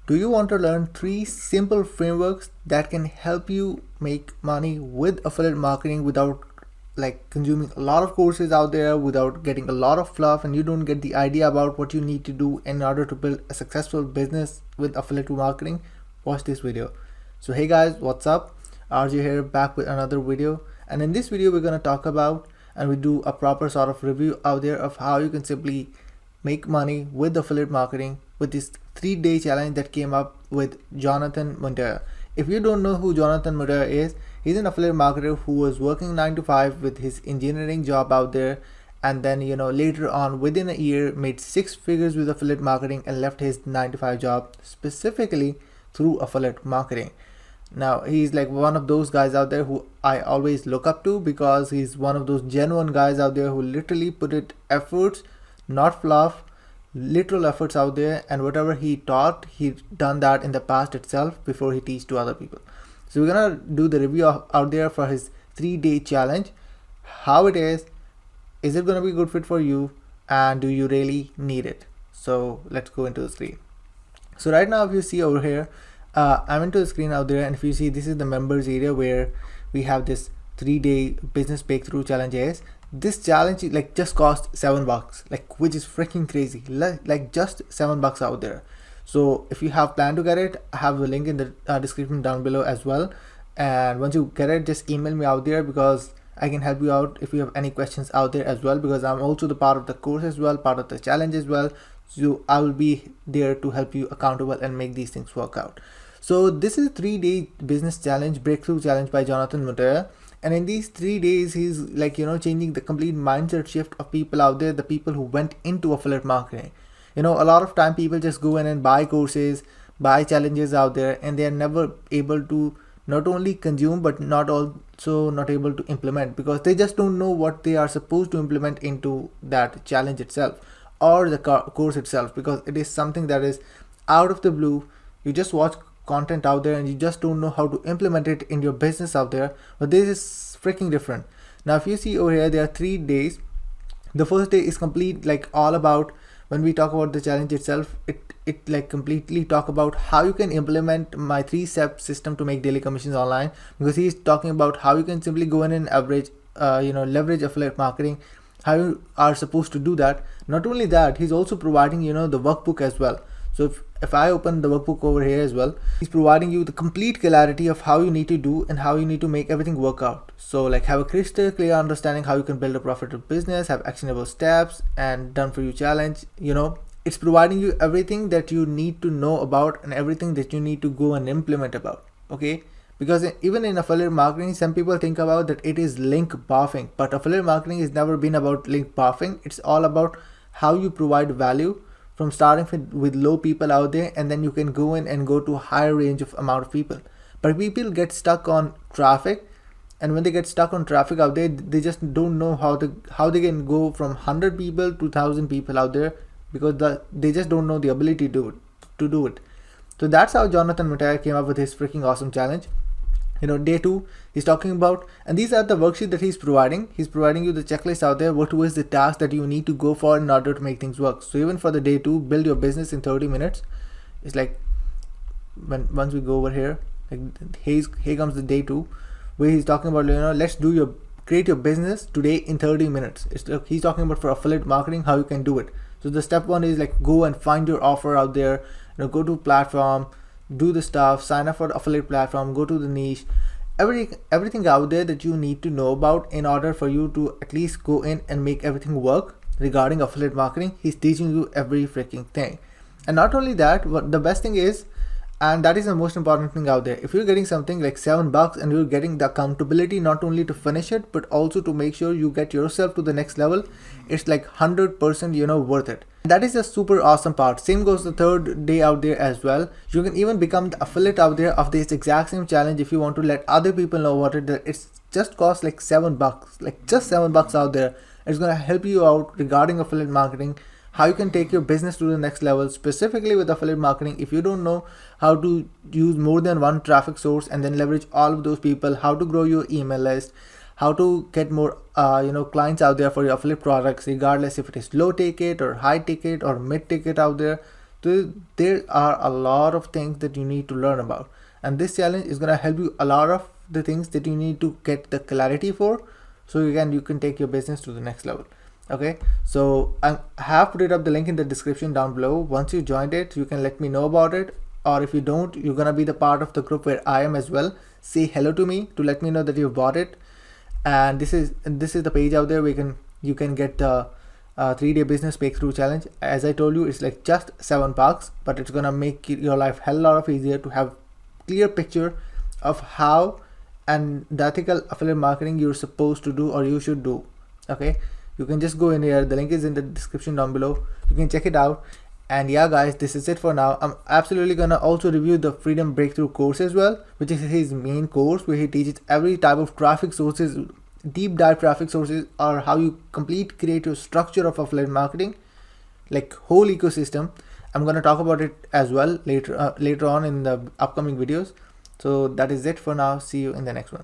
Do you want to learn 3 simple frameworks that can help you make money with affiliate marketing without consuming a lot of courses out there, without getting a lot of fluff, and you don't get the idea about what you need to do in order to build a successful business with affiliate marketing? Watch this video. So hey guys, what's up? RJ here, back with another video, and in this video we're going to talk about and we do a proper sort of review out there of how you can simply make money with affiliate marketing with this 3-day challenge that came up with Jonathan Montoya. If you don't know who Jonathan Montoya is, he's an affiliate marketer who was working 9 to 5 with his engineering job out there, and then later on within a year made 6 figures with affiliate marketing and left his 9 to 5 job specifically through affiliate marketing. Now he's like one of those guys out there who I always look up to, because he's one of those genuine guys out there who literally put it efforts, not fluff, literal efforts out there, and whatever he taught, he done that in the past itself before he teach to other people. So we're gonna do the review out there for his 3-day challenge, how it is it gonna be a good fit for you, and do you really need it? So let's go into the screen. So right now if you see over here, I'm into the screen out there, and if you see, this is the members area where we have this 3-day business breakthrough challenge is. This challenge just cost $7, which is freaking crazy. Like just $7 out there. So if you have plan to get it, I have the link in the description down below as well, and once you get it, just email me out there, because I can help you out if you have any questions out there as well, because I'm also the part of the course as well, part of the challenge as well. So I will be there to help you accountable and make these things work out. So this is a 3-day business challenge, breakthrough challenge by Jonathan Montoya. And in these 3 days, he's changing the complete mindset shift of people out there, the people who went into affiliate marketing. A lot of time people just go in and buy courses, buy challenges out there, and they are never able to not only consume, but not able to implement, because they just don't know what they are supposed to implement into that challenge itself or the course itself, because it is something that is out of the blue. You just watch content out there and you just don't know how to implement it in your business out there. But this is freaking different. Now if you see over here, there are 3 days. The first day is complete all about, when we talk about the challenge itself, it completely talk about how you can implement my 3-step system to make daily commissions online, because he's talking about how you can simply go in and average leverage affiliate marketing, how you are supposed to do that. Not only that, he's also providing the workbook as well. So if I open the workbook over here as well, he's providing you the complete clarity of how you need to do and how you need to make everything work out. So have a crystal clear understanding how you can build a profitable business, have actionable steps, and done for you challenge. It's providing you everything that you need to know about and everything that you need to go and implement about. Okay, because even in affiliate marketing, some people think about that it is link buffing, but affiliate marketing has never been about link buffing. It's all about how you provide value from starting with low people out there, and then you can go in and go to a higher range of amount of people. But people get stuck on traffic, and when they get stuck on traffic out there, they just don't know how they can go from 100 people to 1,000 people out there, because they just don't know the ability to do it. So that's how Jonathan Montoya came up with his freaking awesome challenge. Day 2, he's talking about, and these are the worksheet that he's providing. He's providing you the checklist out there, what was the task that you need to go for in order to make things work. So even for the day 2, build your business in 30 minutes. It's once we go over here, here comes the day 2, where he's talking about, let's create your business today in 30 minutes. He's talking about for affiliate marketing, how you can do it. So the step 1 is go and find your offer out there, go to platform, do the stuff, sign up for the affiliate platform, go to the niche, everything out there that you need to know about in order for you to at least go in and make everything work regarding affiliate marketing. He's teaching you every freaking thing. And not only that, what the best thing is, and that is the most important thing out there, if you're getting something like $7 and you're getting the accountability not only to finish it, but also to make sure you get yourself to the next level, it's 100% worth it. That is a super awesome part. Same goes the 3rd day out there as well. You can even become the affiliate out there of this exact same challenge if you want to let other people know what it is. It's just costs $7, just $7 out there. It's gonna help you out regarding affiliate marketing, how you can take your business to the next level, specifically with affiliate marketing. If you don't know how to use more than one traffic source and then leverage all of those people, how to grow your email list, how to get more clients out there for your affiliate products, regardless if it is low ticket or high ticket or mid ticket out there. there are a lot of things that you need to learn about, and this challenge is going to help you a lot of the things that you need to get the clarity for, so you can take your business to the next level. Okay, so I have put it up the link in the description down below. Once you joined it, you can let me know about it, or if you don't, you're gonna be the part of the group where I am as well. Say hello to me to let me know that you bought it. And this is the page out there where you can get the 3-day business breakthrough challenge. As I told you, it's like just $7, but it's gonna make your life hell lot of easier to have clear picture of how and the ethical affiliate marketing you're supposed to do or you should do. Okay, you can just go in here, the link is in the description down below, you can check it out. And yeah guys, this is it for now. I'm absolutely gonna also review the Freedom Breakthrough course as well, which is his main course where he teaches every type of traffic sources, deep dive traffic sources, or how you create your structure of affiliate marketing, like whole ecosystem. I'm gonna talk about it as well later on in the upcoming videos. So that is it for now. See you in the next one.